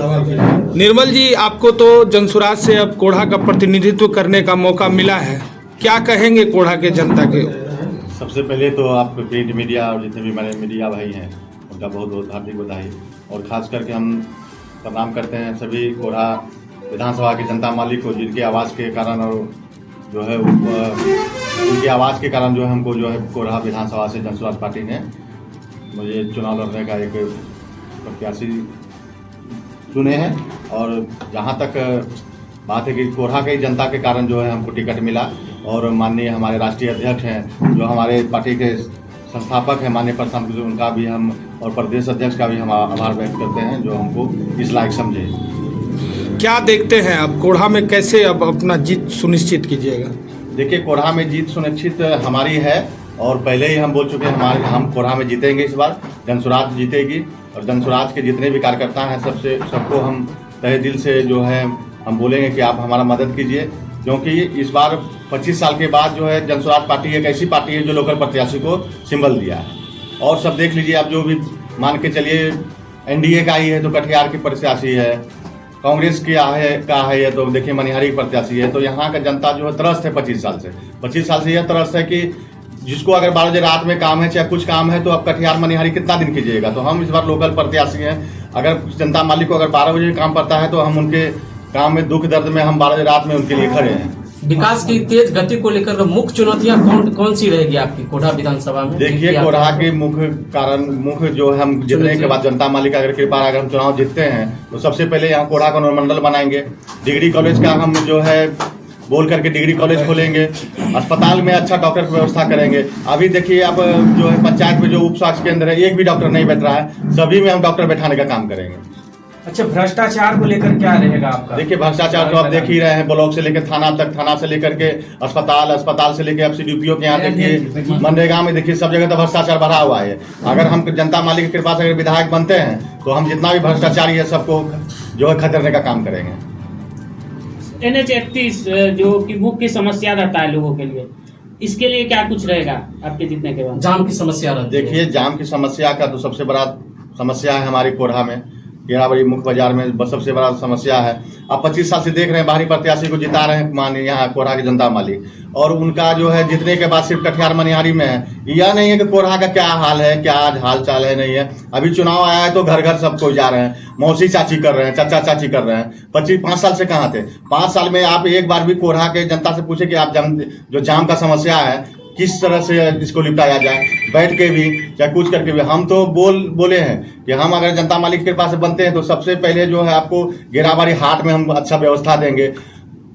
सवाल कीजिए। निर्मल जी, आपको तो जनसुराज से अब कोढ़ा का प्रतिनिधित्व करने का मौका मिला है, क्या कहेंगे कोढ़ा के जनता के? सबसे पहले तो आप प्रिंट मीडिया और जितने भी हमारे मीडिया भाई हैं उनका बहुत बहुत हार्दिक बधाई, और ख़ास करके हम प्रणाम करते हैं सभी कोढ़ा विधानसभा की जनता मालिक को, जिनकी आवाज़ के कारण और जो है उनकी आवाज़ के कारण जो है हमको जो है कोढ़ा विधानसभा से जनसुराज पार्टी ने मुझे चुनाव लड़ने का एक प्रत्याशी चुने हैं। और जहाँ तक बात है कि कोढ़ा की जनता के कारण जो है हमको टिकट मिला, और माननीय हमारे राष्ट्रीय अध्यक्ष हैं जो हमारे पार्टी के संस्थापक हैं माननीय प्रशांत, उनका भी हम और प्रदेश अध्यक्ष का भी हम आभार व्यक्त करते हैं जो हमको इस लायक समझे। क्या देखते हैं आप कोढ़ा में कैसे अब अपना जीत सुनिश्चित कीजिएगा? देखिए, कोढ़ा में जीत सुनिश्चित हमारी है, और पहले ही हम बोल चुके हैं हम कोढ़ा में जीतेंगे। इस बार जनसुराज जीतेगी, और जनसुराज के जितने भी कार्यकर्ता हैं सबको हम तहे दिल से जो है हम बोलेंगे कि आप हमारा मदद कीजिए, क्योंकि इस बार 25 साल के बाद जो है जनसुराज पार्टी एक ऐसी पार्टी है जो लोकल प्रत्याशी को सिंबल दिया है। और सब देख लीजिए आप, जो भी मान के चलिए एनडीए का ही है तो कटिहार की प्रत्याशी है, कांग्रेस की का है तो देखिए मनिहारी की प्रत्याशी है। तो यहाँ का जनता जो है त्रस्त है 25 साल से यह त्रस्त है कि जिसको अगर 12 बजे रात में काम है चाहे कुछ काम है तो अब कटिहार मनिहारी कितना दिन कीजिएगा। तो हम इस बार लोकल प्रत्याशी हैं, अगर जनता मालिक को अगर 12 बजे काम पड़ता है तो हम उनके काम में दुख दर्द में हम 12 बजे रात में उनके लिए खड़े हैं। विकास की तेज गति को लेकर मुख्य चुनौतियां कौन सी रहेगी आपकी कोढ़ा विधानसभा में? देखिए, कोढ़ा के मुख्य जो है हम जीतने के बाद जनता मालिक अगर कृपा अगर हम चुनाव जीतते हैं तो सबसे पहले यहाँ कोढ़ा का अनुमंडल बनाएंगे, डिग्री कॉलेज का हम जो है बोल करके डिग्री कॉलेज खोलेंगे, अस्पताल में अच्छा डॉक्टर की व्यवस्था करेंगे। अभी देखिए अब जो है पंचायत में जो उप स्वास्थ्य केंद्र है एक भी डॉक्टर नहीं बैठ रहा है, सभी में हम डॉक्टर बैठाने का काम करेंगे। अच्छा, भ्रष्टाचार को लेकर क्या रहेगा आपका? देखिए, भ्रष्टाचार तो आप देख ही रहे हैं, ब्लॉक से लेकर थाना तक, थाना से लेकर के अस्पताल से लेकर FCDPO के यहाँ देखिए, मनरेगा में देखिए, सब जगह तो भ्रष्टाचार बढ़ा हुआ है। अगर हम जनता मालिक की कृपा से अगर विधायक बनते हैं तो हम जितना भी भ्रष्टाचारी है सबको जो है खदेड़ने का काम करेंगे। NH 31 जो कि मुख्य समस्या रहता है लोगों के लिए, इसके लिए क्या कुछ रहेगा आपके जीतने के बाद? जाम की समस्या रहती है। देखिए, जाम की समस्या का तो सबसे बड़ा समस्या है हमारी कोढ़ा में, गेराबाड़ी मुख्य बाजार में सबसे बड़ा समस्या है। अब 25 साल से देख रहे हैं बाहरी प्रत्याशी को जिता रहे हैं मानिए यहाँ कोढ़ा के जनता मालिक, और उनका जो है जीतने के बाद सिर्फ कटिहार मनिहारी में है। यह नहीं है कि कोढ़ा का क्या हाल है, क्या हाल चाल है, नहीं है। अभी चुनाव आया है तो घर घर सबको जा रहे हैं, मौसी चाची कर रहे हैं, चाचा चाची कर रहे हैं। 5 साल से कहाँ थे? 5 साल में आप एक बार भी कोढ़ा के जनता से पूछे कि आप जो जाम का समस्या है किस तरह से इसको निपटाया जाए, बैठ के भी चाहे कुछ करके भी। हम तो बोले हैं कि हम अगर जनता मालिक के पास बनते हैं तो सबसे पहले जो है आपको गेराबाड़ी हाट में हम अच्छा व्यवस्था देंगे,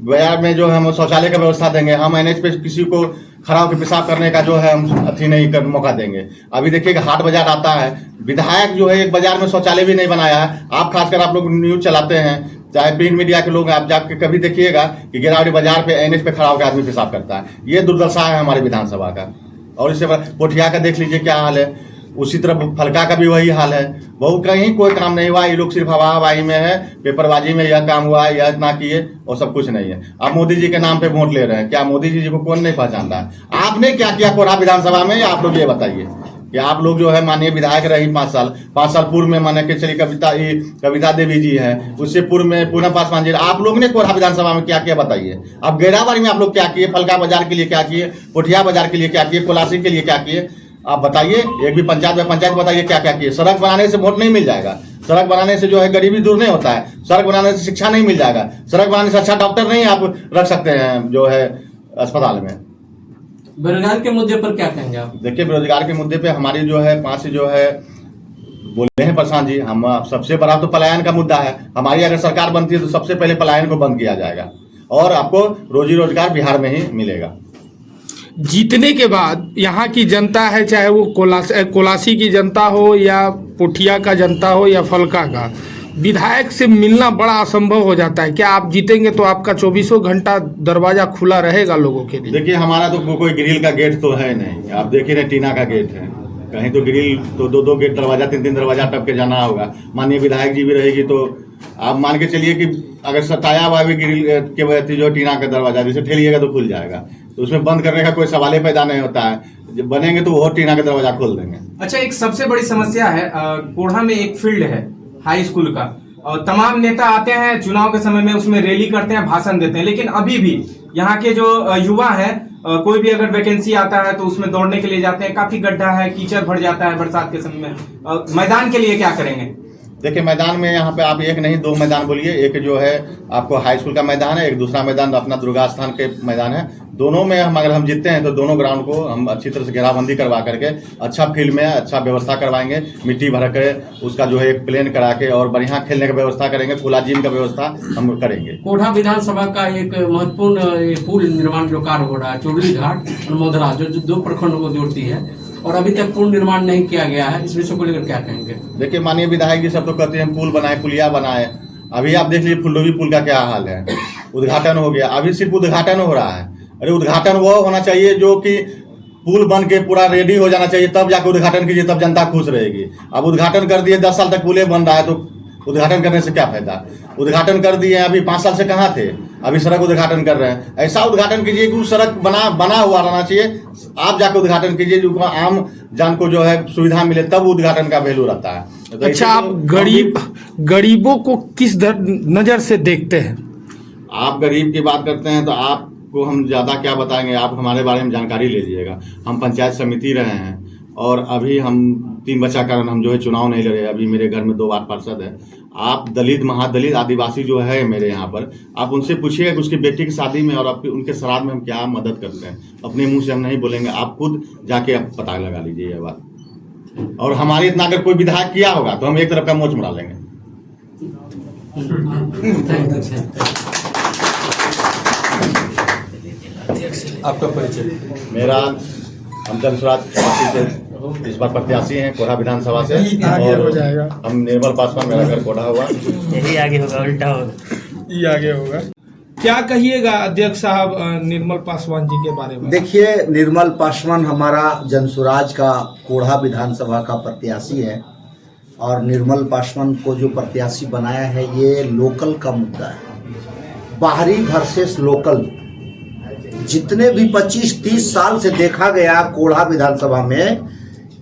बाजार में जो है हम शौचालय का व्यवस्था देंगे, हम NH पे किसी को खड़ा होकर पेशाब करने का जो है हम अथी नहीं कर मौका देंगे। अभी देखिए कि हाट बाजार आता है, विधायक जो है एक बाजार में शौचालय भी नहीं बनाया है। आप खासकर आप लोग न्यूज चलाते हैं, चाहे प्रिंट मीडिया के लोग, आप जाके कभी देखिएगा कि गेराबाड़ी बाजार पे NH पे खड़ा होकर आदमी पेशाब करता है। ये दुर्दशा है हमारी विधानसभा का। और इससे पोठिया का देख लीजिए क्या हाल है, उसी तरह फलका का भी वही हाल है। बहुत कहीं कोई काम नहीं हुआ, ये लोग सिर्फ हवाबाजी में है, पेपरबाजी में यह काम हुआ है, यह इतना किए और सब कुछ नहीं है। आप मोदी जी के नाम पे वोट ले रहे हैं, क्या मोदी जी को कौन नहीं पहचान रहा है? आपने क्या किया कोढ़ा विधानसभा में, आप लोग ये बताइए कि आप लोग जो है माननीय विधायक रही 5 साल पूर्व में माने के चलिए कविता देवी जी हैं, उससे पूर्व में पूनम पासवान जी, आप लोग ने कोढ़ा विधानसभा में क्या किया बताइए। अब गेराबाड़ी में आप लोग क्या किए, फलका बाजार के लिए क्या किए, पोठिया बाजार के लिए क्या किए, कोलासी के लिए क्या किए, आप बताइए। एक भी पंचायत बताइए क्या क्या किए। सड़क बनाने से वोट नहीं मिल जाएगा, सड़क बनाने से जो है गरीबी दूर नहीं होता है, सड़क बनाने से शिक्षा नहीं मिल जाएगा, सड़क बनाने से अच्छा डॉक्टर नहीं आप रख सकते हैं जो है अस्पताल में। बेरोजगार के मुद्दे पर क्या कहेंगे आप? देखिए, बेरोजगार के मुद्दे पे हमारी जो है 5 जो है बोले हैं प्रशांत जी, हम सबसे बड़ा तो पलायन का मुद्दा है। हमारी अगर सरकार बनती है तो सबसे पहले पलायन को बंद किया जाएगा और आपको रोजी रोजगार बिहार में ही मिलेगा। जीतने के बाद यहाँ की जनता है, चाहे वो कोलासी की जनता हो या पोठिया का जनता हो या फलका का, विधायक से मिलना बड़ा असंभव हो जाता है। क्या आप जीतेंगे तो आपका 24 घंटा दरवाजा खुला रहेगा लोगों के लिए? देखिए, हमारा तो कोई ग्रिल का गेट तो है नहीं, आप देख ही रहे टीना का गेट है। कहीं तो ग्रिल तो 2 गेट दरवाजा 3 दरवाजा टप के जाना होगा। माननीय विधायक जी भी रहेगी तो आप मान के चलिए कि अगर सताया हुआ भी ग्रिल के वजह जो टीना का दरवाजा जैसे ठेलिएगा तो खुल जाएगा, तो उसमें बंद करने का कोई सवाल ही पैदा नहीं होता है। जब बनेंगे तो वो टीना का दरवाजा खोल देंगे। अच्छा, एक सबसे बड़ी समस्या है कोढ़ा में एक फील्ड है हाई स्कूल का, और तमाम नेता आते हैं चुनाव के समय में, उसमें रैली करते हैं, भाषण देते हैं, लेकिन अभी भी यहाँ के जो युवा है कोई भी अगर वैकेंसी आता है तो उसमें दौड़ने के लिए जाते हैं, काफी गड्ढा है, कीचड़ भर जाता है बरसात के समय में। मैदान के लिए क्या करेंगे? देखिए मैदान में यहाँ पे आप एक नहीं दो मैदान बोलिए, एक जो है आपको हाई स्कूल का मैदान है, एक दूसरा मैदान अपना दुर्गा स्थान के मैदान है। दोनों में अगर हम जीतते हैं तो दोनों ग्राउंड को हम अच्छी तरह से घेराबंदी करवा करके अच्छा फील्ड में अच्छा व्यवस्था करवाएंगे, मिट्टी भर के उसका जो है एक प्लेन करा के और बढ़िया खेलने की व्यवस्था करेंगे, खुला जिम का व्यवस्था हम करेंगे। कोढ़ा विधानसभा का एक महत्वपूर्ण पुल निर्माण जो कार्य हो रहा है, चुरली घाट और मोधरा जो 2 प्रखंड को जोड़ती है, और अभी तक पूर्ण निर्माण नहीं किया गया है, इस विषय को लेकर क्या कहेंगे? देखिए माननीय विधायक जी सब तो कहते हैं पुल बनाए, पुलिया बनाए। अभी आप देख लीजिए फुलडोबी पुल का क्या हाल है, उद्घाटन हो गया, अभी सिर्फ उद्घाटन हो रहा है। अरे उद्घाटन वो होना चाहिए जो कि पुल बन के पूरा रेडी हो जाना चाहिए, तब जाकर उद्घाटन कीजिए, तब जनता खुश रहेगी। अब उद्घाटन कर दिए, 10 साल तक पुल बन रहा है तो उद्घाटन करने से क्या फायदा? उद्घाटन कर दिए, अभी 5 साल से कहाँ थे, अभी सड़क उद्घाटन कर रहे हैं। ऐसा उद्घाटन कीजिए कि उस सड़क बना हुआ रहना चाहिए, आप जाकर उद्घाटन कीजिए जो आम जन को जो है सुविधा मिले, तब उद्घाटन का वैल्यू रहता है। तो अच्छा, आप गरीबों को किस नजर से देखते हैं? आप गरीब की बात करते हैं तो आपको हम ज्यादा क्या बताएंगे, आप हमारे बारे में जानकारी ले लीजिएगा। हम पंचायत समिति रहे हैं और अभी हम 3 बच्चा कारण हम जो है चुनाव नहीं लड़े। अभी मेरे घर में 2 बार पार्षद है। आप दलित महादलित आदिवासी जो है मेरे यहाँ पर, आप उनसे पूछिए कि उसकी बेटी की शादी में और उनके श्राद्ध में हम क्या मदद करते हैं। अपने मुंह से हम नहीं बोलेंगे, आप खुद जाके आप पता लगा लीजिए ये बात। और हमारे इतना अगर कोई विधायक किया होगा तो हम एक तरफ का मोच मुड़ा लेंगे। आपका परिचय? मेरा हम जनसुराज पार्टी से इस बार प्रत्याशी हैं कोढ़ा विधानसभा से, और हम निर्मल पासवान, मेरा घर कोढ़ा हुआ। यही आगे होगा, उल्टा होगा, ये आगे होगा। क्या कहिएगा अध्यक्ष साहब निर्मल पासवान जी के बारे में? देखिए, निर्मल पासवान हमारा जनसुराज का कोढ़ा विधानसभा का प्रत्याशी है, और निर्मल पासवान को जो प्रत्याशी बनाया है ये लोकल का मुद्दा है, बाहरी वर्सेस लोकल। जितने भी 25-30 साल से देखा गया कोढ़ा विधानसभा में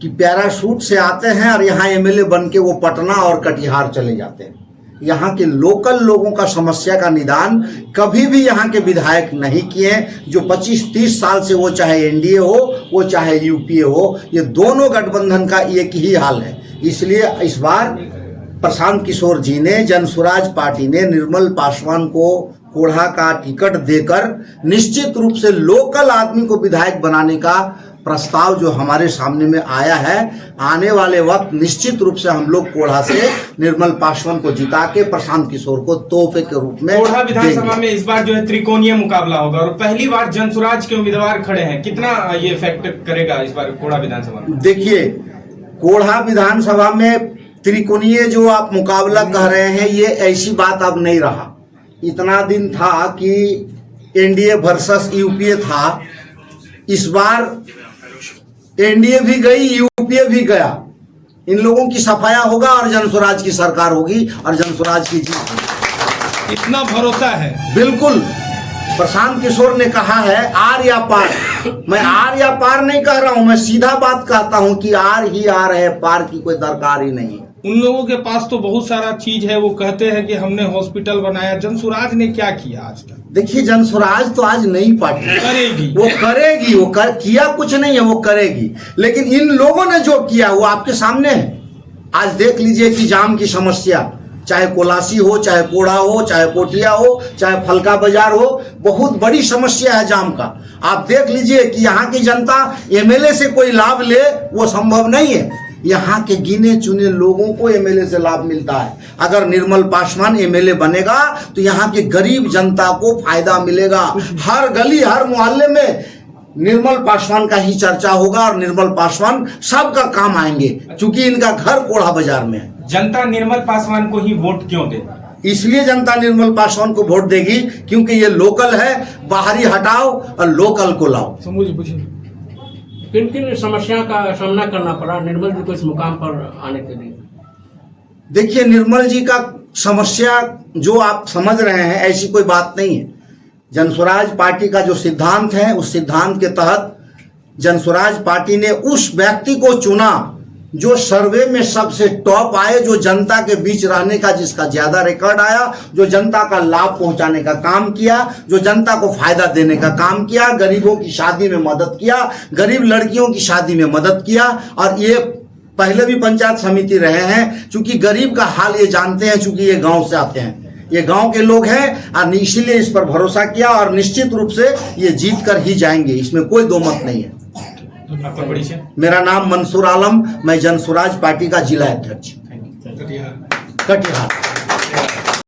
कि पैराशूट से आते हैं और यहाँ एमएलए बन के वो पटना और कटिहार चले जाते हैं। यहाँ के लोकल लोगों का समस्या का निदान कभी भी यहाँ के विधायक नहीं किए, जो 25-30 साल से, वो चाहे एनडीए हो वो चाहे यूपीए हो, ये दोनों गठबंधन का एक ही हाल है। इसलिए इस बार प्रशांत किशोर जी ने, जनसुराज पार्टी ने निर्मल पासवान को कोढ़ा का टिकट देकर निश्चित रूप से लोकल आदमी को विधायक बनाने का प्रस्ताव जो हमारे सामने में आया है, आने वाले वक्त निश्चित रूप से हम लोग कोढ़ा से निर्मल पासवान को जिता के प्रशांत किशोर को तोहफे के रूप में कोढ़ा विधानसभा में इस बार जो है त्रिकोणीय मुकाबला होगा और पहली बार जनसुराज के उम्मीदवार खड़े हैं। कितना ये इफेक्ट करेगा इस बार कोढ़ा विधानसभा में? देखिए, कोढ़ा विधानसभा में त्रिकोणीय जो आप मुकाबला कह रहे हैं, ये ऐसी बात अब नहीं रहा। इतना दिन था कि एनडीए वर्सेस यूपीए था, इस बार एनडीए भी गई, यूपीए भी गया। इन लोगों की सफाया होगा और जनसुराज की सरकार होगी और जनसुराज की जीत। इतना भरोसा है? बिल्कुल। प्रशांत किशोर ने कहा है आर या पार, मैं आर या पार नहीं कह रहा हूं, मैं सीधा बात कहता हूं कि आर ही आर है, पार की कोई दरकार ही नहीं है। उन लोगों के पास तो बहुत सारा चीज है, वो कहते हैं कि हमने हॉस्पिटल बनाया। जनसुराज ने क्या किया आज तक? देखिए, जनसुराज तो आज नई पार्टी करेगी, वो करेगी, किया कुछ नहीं है, वो करेगी। लेकिन इन लोगों ने जो किया वो आपके सामने है। आज देख लीजिए कि जाम की समस्या, चाहे कोलासी हो, चाहे कोढ़ा हो, चाहे कोटिया हो, चाहे फलका बाजार हो, बहुत बड़ी समस्या है जाम का। आप देख लीजिए कि यहाँ की जनता एमएलए से कोई लाभ ले, वो संभव नहीं है। यहाँ के गिने चुने लोगों को एमएलए से लाभ मिलता है। अगर निर्मल पासवान एमएलए बनेगा तो यहाँ के गरीब जनता को फायदा मिलेगा। हर गली हर मोहल्ले में निर्मल पासवान का ही चर्चा होगा और निर्मल पासवान सबका काम आएंगे, क्योंकि इनका घर कोढ़ा बाजार में है। जनता निर्मल पासवान को ही वोट क्यों दे? इसलिए जनता निर्मल पासवान को वोट देगी क्योंकि ये लोकल है, बाहरी हटाओ और लोकल को लाओ। किन किन समस्या का सामना करना पड़ा निर्मल जी को इस मुकाम पर आने के लिए? देखिए, निर्मल जी का समस्या जो आप समझ रहे हैं ऐसी कोई बात नहीं है। जनसुराज पार्टी का जो सिद्धांत है, उस सिद्धांत के तहत जनसुराज पार्टी ने उस व्यक्ति को चुना जो सर्वे में सबसे टॉप आए, जो जनता के बीच रहने का जिसका ज्यादा रिकॉर्ड आया, जो जनता का लाभ पहुंचाने का काम किया, जो जनता को फायदा देने का काम किया, गरीबों की शादी में मदद किया, गरीब लड़कियों की शादी में मदद किया। और ये पहले भी पंचायत समिति रहे हैं, चूंकि गरीब का हाल ये जानते हैं, चूंकि ये गांव से आते हैं, ये गांव के लोग हैं, और इसीलिए इस पर भरोसा किया और निश्चित रूप से ये जीत कर ही जाएंगे, इसमें कोई दो मत नहीं है। आपका परिचय? मेरा नाम मंसूर आलम, मैं जनसुराज पार्टी का जिला अध्यक्ष, कटिहार।